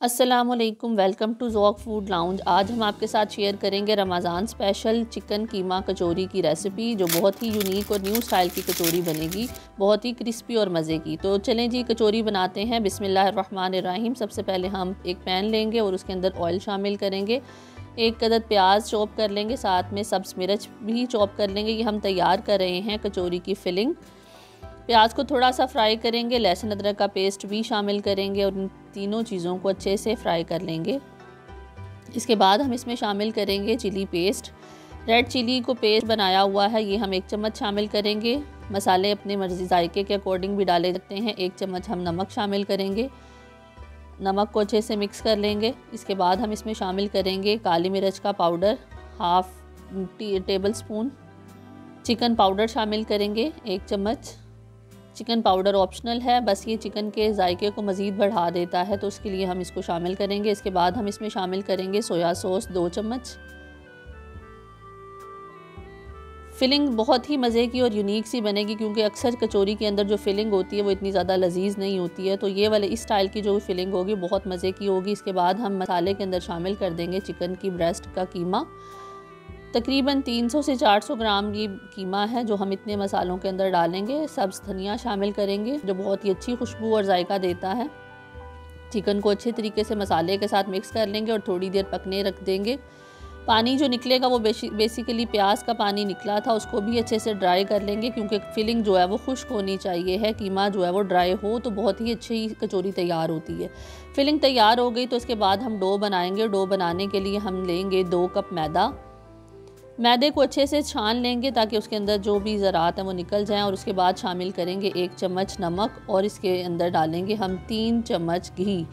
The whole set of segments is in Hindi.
अस्सलामुअलैकुम, वेलकम टू ज़ौक़ फूड लाउंज। आज हम आपके साथ शेयर करेंगे रमज़ान स्पेशल चिकन कीमा कचौरी की रेसिपी, जो बहुत ही यूनिक और न्यू स्टाइल की कचौरी बनेगी, बहुत ही क्रिस्पी और मज़े की। तो चलें जी, कचौरी बनाते हैं। बिस्मिल्लाहिर्रहमानिर्रहीम। सबसे पहले हम एक पैन लेंगे और उसके अंदर ऑयल शामिल करेंगे। एक अदद प्याज चॉप कर लेंगे, साथ में सब्ज़ मिर्च भी चॉप कर लेंगे। ये हम तैयार कर रहे हैं कचौरी की फिलिंग। प्याज को थोड़ा सा फ्राई करेंगे, लहसुन अदरक का पेस्ट भी शामिल करेंगे और इन तीनों चीज़ों को अच्छे से फ्राई कर लेंगे। इसके बाद हम इसमें शामिल करेंगे चिली पेस्ट। रेड चिली को पेस्ट बनाया हुआ है, ये हम 1 चम्मच शामिल करेंगे। मसाले अपने मर्ज़ी जायके के अकॉर्डिंग भी डाले जाते हैं। 1 चम्मच हम नमक शामिल करेंगे। नमक को अच्छे से मिक्स कर लेंगे। इसके बाद हम इसमें शामिल करेंगे काली मिर्च का powder, half table spoon. Chicken powder शामिल करेंगे 1 चम्मच। चिकन पाउडर ऑप्शनल है, बस ये चिकन के जायके को मज़ीद बढ़ा देता है, तो उसके लिए हम इसको शामिल करेंगे। इसके बाद हम इसमें शामिल करेंगे सोया सॉस 2 चम्मच। फिलिंग बहुत ही मज़े की और यूनिक सी बनेगी, क्योंकि अक्सर कचौरी के अंदर जो फिलिंग होती है वो इतनी ज़्यादा लजीज नहीं होती है। तो ये वाले इस स्टाइल की जो फिलिंग होगी बहुत मज़े की होगी। इसके बाद हम मसाले के अंदर शामिल कर देंगे चिकन की ब्रेस्ट का कीमा। तकरीबन 300 से 400 ग्राम ये कीमा है जो हम इतने मसालों के अंदर डालेंगे। सब्ज़ धनिया शामिल करेंगे, जो बहुत ही अच्छी खुशबू और जायका देता है। चिकन को अच्छे तरीके से मसाले के साथ मिक्स कर लेंगे और थोड़ी देर पकने रख देंगे। पानी जो निकलेगा वो बेसिकली प्याज का पानी निकला था, उसको भी अच्छे से ड्राई कर लेंगे, क्योंकि फिलिंग जो है वो खुश्क होनी चाहिए है। कीमा जो है वो ड्राई हो तो बहुत ही अच्छी कचौरी तैयार होती है। फिलिंग तैयार हो गई तो इसके बाद हम डो बनाएंगे। डो बनाने के लिए हम लेंगे 2 कप मैदा। मैदे को अच्छे से छान लेंगे ताकि उसके अंदर जो भी ज़रात हैं वो निकल जाएं, और उसके बाद शामिल करेंगे 1 चम्मच नमक और इसके अंदर डालेंगे हम 3 चम्मच घी।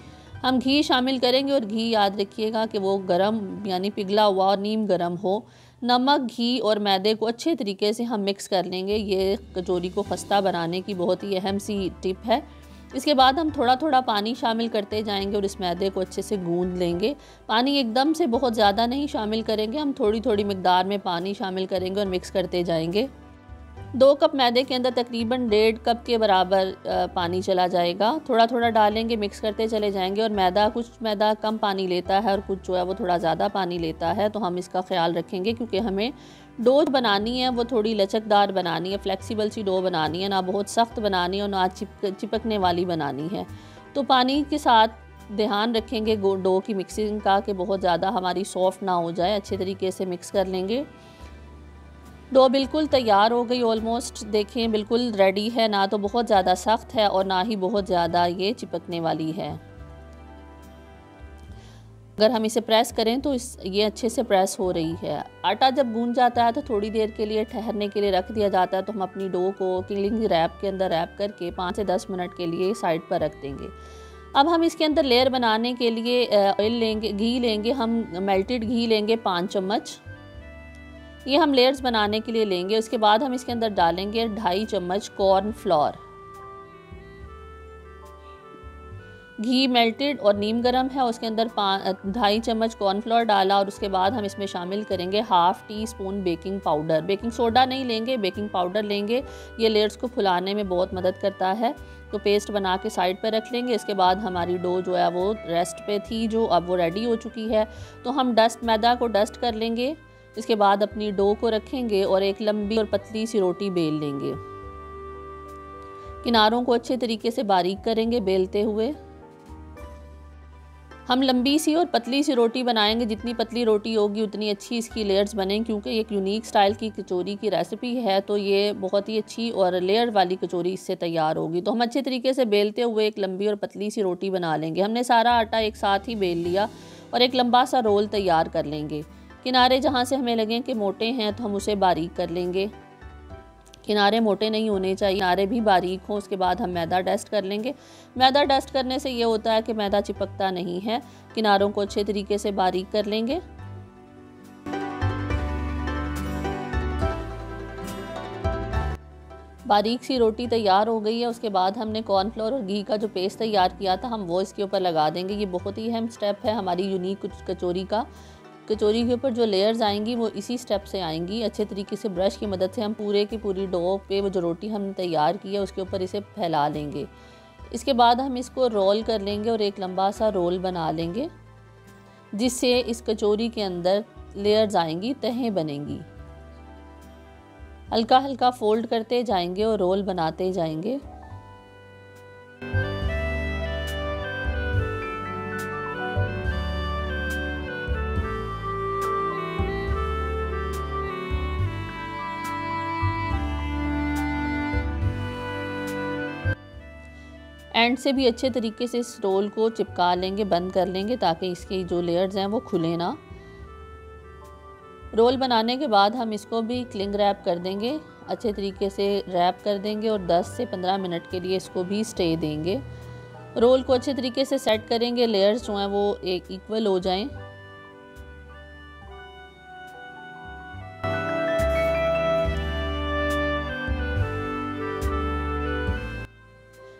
हम घी शामिल करेंगे और घी याद रखिएगा कि वो गरम यानी पिघला हुआ और नीम गरम हो। नमक, घी और मैदे को अच्छे तरीके से हम मिक्स कर लेंगे। ये कचौरी को खस्ता बनाने की बहुत ही अहम सी टिप है। इसके बाद हम थोड़ा थोड़ा पानी शामिल करते जाएंगे और इस मैदे को अच्छे से गूंद लेंगे। पानी एकदम से बहुत ज़्यादा नहीं शामिल करेंगे, हम थोड़ी थोड़ी मिकदार में पानी शामिल करेंगे और मिक्स करते जाएंगे। 2 कप मैदे के अंदर तकरीबन 1.5 कप के बराबर पानी चला जाएगा। थोड़ा थोड़ा डालेंगे, मिक्स करते चले जाएंगे। और कुछ मैदा कम पानी लेता है और कुछ जो है वो थोड़ा ज़्यादा पानी लेता है, तो हम इसका ख्याल रखेंगे, क्योंकि हमें डो बनानी है वो थोड़ी लचकदार बनानी है, फ्लेक्सिबल सी डो बनानी है, ना बहुत सख्त बनानी है और ना चिपकने वाली बनानी है। तो पानी के साथ ध्यान रखेंगे डो की मिक्सिंग का, कि बहुत ज़्यादा हमारी सॉफ्ट ना हो जाए। अच्छे तरीके से मिक्स कर लेंगे। डो बिल्कुल तैयार हो गई ऑलमोस्ट, देखें बिल्कुल रेडी है, ना तो बहुत ज़्यादा सख्त है और ना ही बहुत ज़्यादा ये चिपकने वाली है। अगर हम इसे प्रेस करें तो ये अच्छे से प्रेस हो रही है। आटा जब गूंज जाता है तो थोड़ी देर के लिए ठहरने के लिए रख दिया जाता है, तो हम अपनी डो को क्लिंग रैप के अंदर रैप करके 5 से 10 मिनट के लिए साइड पर रख देंगे। अब हम इसके अंदर लेयर बनाने के लिए ऑयल लेंगे, घी लेंगे। हम मेल्टेड घी लेंगे 5 चम्मच। ये हम लेयर्स बनाने के लिए लेंगे। उसके बाद हम इसके अंदर डालेंगे 2.5 चम्मच कॉर्न फ्लोर। घी मेल्टेड और नीम गरम है, उसके अंदर 2.5 चम्मच कॉर्नफ्लोर डाला और उसके बाद हम इसमें शामिल करेंगे 1/2 teaspoon baking powder. Baking soda नहीं लेंगे, बेकिंग पाउडर लेंगे। ये लेयर्स को फुलाने में बहुत मदद करता है। तो पेस्ट बना के साइड पर रख लेंगे। इसके बाद हमारी डो जो है वो रेस्ट पे थी, जो अब वो रेडी हो चुकी है, तो हम मैदा को डस्ट कर लेंगे। इसके बाद अपनी डो को रखेंगे और एक लंबी और पतली सी रोटी बेल लेंगे। किनारों को अच्छे तरीके से बारीक करेंगे बेलते हुए। हम लंबी सी और पतली सी रोटी बनाएंगे। जितनी पतली रोटी होगी उतनी अच्छी इसकी लेयर्स बनेंगी, क्योंकि एक यूनिक स्टाइल की कचौरी की रेसिपी है, तो ये बहुत ही अच्छी और लेयर वाली कचौरी इससे तैयार होगी। तो हम अच्छे तरीके से बेलते हुए एक लंबी और पतली सी रोटी बना लेंगे। हमने सारा आटा एक साथ ही बेल लिया और एक लंबा सा रोल तैयार कर लेंगे। किनारे जहाँ से हमें लगें कि मोटे हैं तो हम उसे बारीक कर लेंगे। किनारे मोटे नहीं होने चाहिए, किनारे भी बारीक हों। उसके बाद हम मैदा डस्ट कर लेंगे। मैदा डस्ट करने से ये होता है कि मैदा चिपकता नहीं है। किनारों को अच्छे तरीके से बारीक कर लेंगे। बारीक सी रोटी तैयार हो गई है। उसके बाद हमने कॉर्नफ्लोर और घी का जो पेस्ट तैयार किया था हम वो इसके ऊपर लगा देंगे। ये बहुत ही अहम स्टेप है हमारी यूनिक कचौरी का। कचौरी के ऊपर जो लेयर्स आएंगी वो इसी स्टेप से आएंगी। अच्छे तरीके से ब्रश की मदद से हम पूरे की पूरी डो पे वो जो रोटी हमने तैयार की है उसके ऊपर इसे फैला लेंगे। इसके बाद हम इसको रोल कर लेंगे और एक लंबा सा रोल बना लेंगे, जिससे इस कचौरी के अंदर लेयर्स आएंगी, तहें बनेंगी। हल्का हल्का फोल्ड करते जाएंगे और रोल बनाते जाएंगे। एंड से भी अच्छे तरीके से इस रोल को चिपका लेंगे, बंद कर लेंगे, ताकि इसकी जो लेयर्स हैं वो खुले ना। रोल बनाने के बाद हम इसको भी क्लिंग रैप कर देंगे, अच्छे तरीके से रैप कर देंगे और 10 से 15 मिनट के लिए इसको भी स्टे देंगे। रोल को अच्छे तरीके से सेट करेंगे, लेयर्स जो हैं वो एक इक्वल हो जाएं।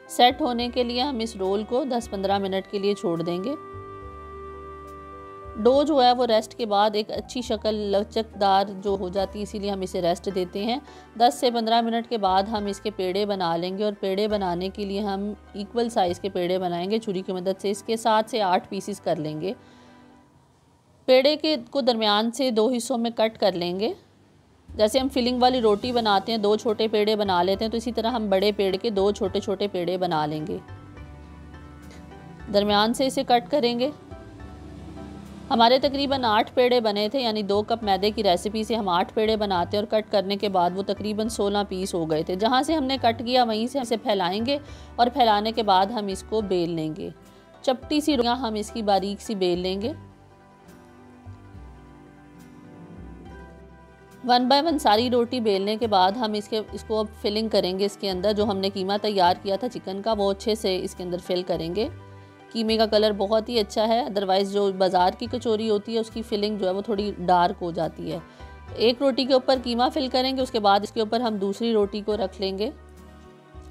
सेट होने के लिए हम इस रोल को 10-15 मिनट के लिए छोड़ देंगे। डो जो है वो रेस्ट के बाद एक अच्छी शक्ल लचकदार जो हो जाती है, इसीलिए हम इसे रेस्ट देते हैं। 10 से 15 मिनट के बाद हम इसके पेड़े बना लेंगे, और पेड़े बनाने के लिए हम इक्वल साइज़ के पेड़े बनाएंगे। छुरी की मदद से इसके 7 से 8 पीसेस कर लेंगे। पेड़े के को दरमियान से 2 हिस्सों में कट कर लेंगे। जैसे हम फिलिंग वाली रोटी बनाते हैं, 2 छोटे पेड़े बना लेते हैं, तो इसी तरह हम बड़े पेड़ के 2 छोटे छोटे पेड़े बना लेंगे। दरमियान से इसे कट करेंगे। हमारे तकरीबन 8 पेड़े बने थे, यानी 2 कप मैदे की रेसिपी से हम 8 पेड़े बनाते हैं, और कट करने के बाद वो तकरीबन 16 पीस हो गए थे। जहाँ से हमने कट किया वहीं से इसे फैलाएंगे, और फैलाने के बाद हम इसको बेल लेंगे। चपटी सी रोटियाँ हम इसकी बारीक सी बेल लेंगे। 1 बाय 1 सारी रोटी बेलने के बाद हम इसको अब फिलिंग करेंगे। इसके अंदर जो हमने कीमा तैयार किया था चिकन का, वो अच्छे से इसके अंदर फिल करेंगे। कीमे का कलर बहुत ही अच्छा है, अदरवाइज़ जो बाज़ार की कचौरी होती है उसकी फिलिंग जो है वो थोड़ी डार्क हो जाती है। एक रोटी के ऊपर कीमा फिल करेंगे, उसके बाद इसके ऊपर हम दूसरी रोटी को रख लेंगे।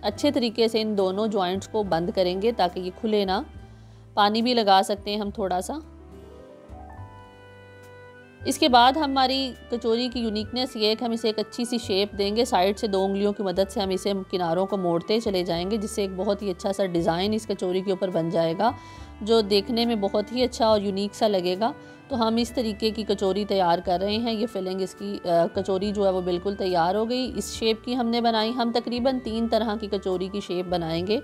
अच्छे तरीके से इन दोनों जॉइंट्स को बंद करेंगे ताकि ये खुले ना। पानी भी लगा सकते हैं हम थोड़ा सा। इसके बाद हमारी कचौरी की यूनिकनेस ये है कि हम इसे एक अच्छी सी शेप देंगे। साइड से 2 उंगलियों की मदद से हम इसे किनारों को मोड़ते चले जाएंगे, जिससे एक बहुत ही अच्छा सा डिज़ाइन इस कचौरी के ऊपर बन जाएगा, जो देखने में बहुत ही अच्छा और यूनिक सा लगेगा। तो हम इस तरीके की कचौरी तैयार कर रहे हैं। ये फिलिंग इसकी कचौरी जो है वो बिल्कुल तैयार हो गई। इस शेप की हमने बनाई। हम तकरीबन 3 तरह की कचौरी की शेप बनाएंगे।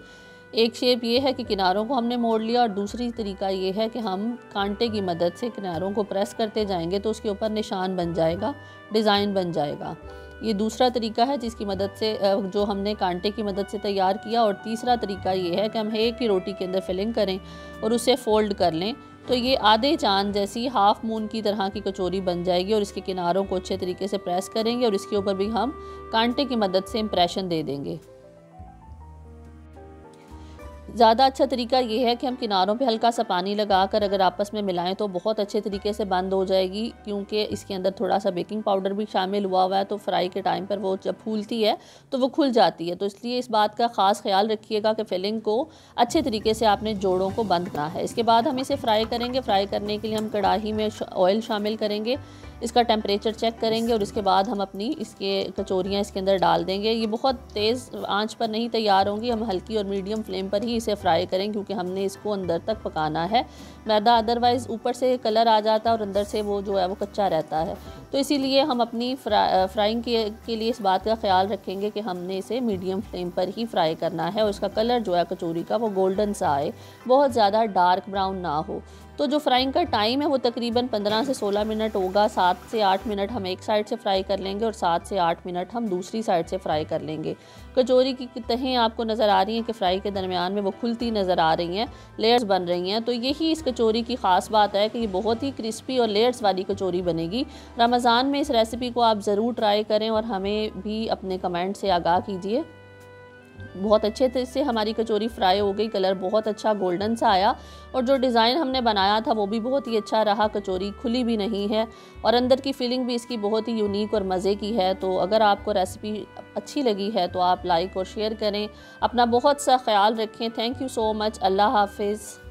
एक शेप ये है कि किनारों को हमने मोड़ लिया, और दूसरी तरीका ये है कि हम कांटे की मदद से किनारों को प्रेस करते जाएंगे तो उसके ऊपर निशान बन जाएगा, डिज़ाइन बन जाएगा। ये दूसरा तरीका है जिसकी मदद से जो हमने कांटे की मदद से तैयार किया। और तीसरा तरीका ये है कि हम एक ही रोटी के अंदर फिलिंग करें और उसे फोल्ड कर लें, तो ये आधे चांद जैसी हाफ मून की तरह की कचौरी बन जाएगी। और इसके किनारों को अच्छे तरीके से प्रेस करेंगे और इसके ऊपर भी हम कांटे की मदद से इम्प्रेशन दे देंगे। ज़्यादा अच्छा तरीका ये है कि हम किनारों पे हल्का सा पानी लगाकर अगर आपस में मिलाएं तो बहुत अच्छे तरीके से बंद हो जाएगी, क्योंकि इसके अंदर थोड़ा सा बेकिंग पाउडर भी शामिल हुआ है। तो फ्राई के टाइम पर वो जब फूलती है तो वो खुल जाती है। तो इसलिए इस बात का ख़ास ख्याल रखिएगा कि फिलिंग को अच्छे तरीके से आपने जोड़ों को बंद करना है। इसके बाद हम इसे फ्राई करेंगे। फ्राई करने के लिए हम कढ़ाई में ऑयल शामिल करेंगे, इसका टेम्परेचर चेक करेंगे, और उसके बाद हम अपनी इसके कचौरियाँ इसके अंदर डाल देंगे। ये बहुत तेज़ आंच पर नहीं तैयार होंगी, हम हल्की और मीडियम फ्लेम पर ही इसे फ्राई करें, क्योंकि हमने इसको अंदर तक पकाना है। मैदा अदरवाइज़ ऊपर से कलर आ जाता है और अंदर से वो जो है वो कच्चा रहता है। तो इसीलिए हम अपनी फ्राइंग के लिए इस बात का ख्याल रखेंगे कि हमने इसे मीडियम फ्लेम पर ही फ्राई करना है, और इसका कलर जो है कचौरी का वो गोल्डन सा आए, बहुत ज़्यादा डार्क ब्राउन ना हो। तो जो फ्राइंग का टाइम है वो तकरीबन 15 से 16 मिनट होगा। 7 से 8 मिनट हम एक साइड से फ्राई कर लेंगे और 7 से 8 मिनट हम दूसरी साइड से फ्राई कर लेंगे। कचौरी की तहें आपको नज़र आ रही हैं कि फ्राई के दरमियान में वो खुलती नज़र आ रही हैं, लेयर्स बन रही हैं। तो यही इस कचौरी की ख़ास बात है कि ये बहुत ही क्रिस्पी और लेयर्स वाली कचौरी बनेगी। रमज़ान में इस रेसिपी को आप ज़रूर ट्राई करें और हमें भी अपने कमेंट से आगाह कीजिए। बहुत अच्छे से हमारी कचौरी फ्राई हो गई, कलर बहुत अच्छा गोल्डन सा आया, और जो डिज़ाइन हमने बनाया था वो भी बहुत ही अच्छा रहा। कचौरी खुली भी नहीं है और अंदर की फीलिंग भी इसकी बहुत ही यूनिक और मज़े की है। तो अगर आपको रेसिपी अच्छी लगी है तो आप लाइक और शेयर करें। अपना बहुत सा ख्याल रखें। Thank you so much. अल्लाह हाफिज़।